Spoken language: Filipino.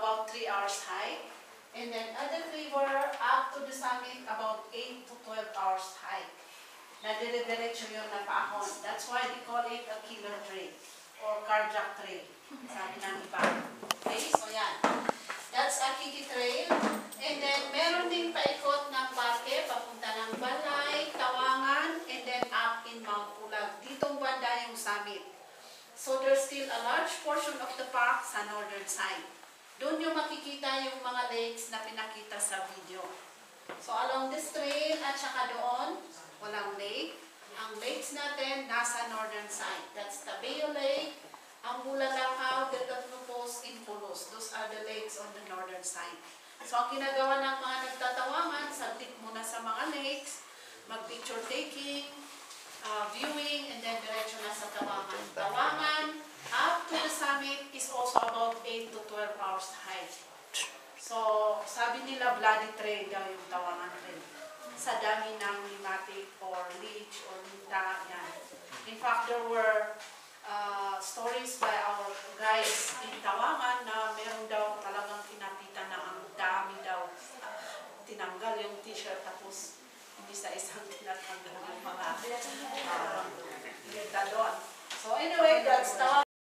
about 3 hours hike. And then other river up to the summit about 8 to 12 hours hike. Na dire-diretso yun na paahon. That's why they call it a killer trail or cardiac trail. Sabi ng iba. Okay, so yan. That's Akiki Trail. And then meron ding paikot ng parke papunta ng Balay, Tawangan, and then up in Mount Pulag. Ditong banda yung summit. So there's still a large portion of the park sa northern side. Doon yung makikita yung mga lakes na pinakita sa video. So along this trail at saka doon, walang lake. Ang lakes natin nasa northern side. That's Tabeo Lake, ang Bulalakaw, Detatnupos, Impulos. Those are the lakes on the northern side. So ang ginagawa ng mga nagtatawangan, saglit muna sa mga lakes, mag-picture taking, viewing, and then diretso na sa Tawangan. Tawangan, up to the summit is also about 8 to 12 hours hike. So, sabi nila bloody trail daw yung Tawangan trail. Sa dami ng limatic or leech or linta, yan. In fact, there were stories by our guys in Tawangan na meron daw talagang kinapitan na ang dami daw. Tinanggal yung t-shirt tapos hindi sa isang tinatanggal yung mga dalon. So anyway, that's Tawangan.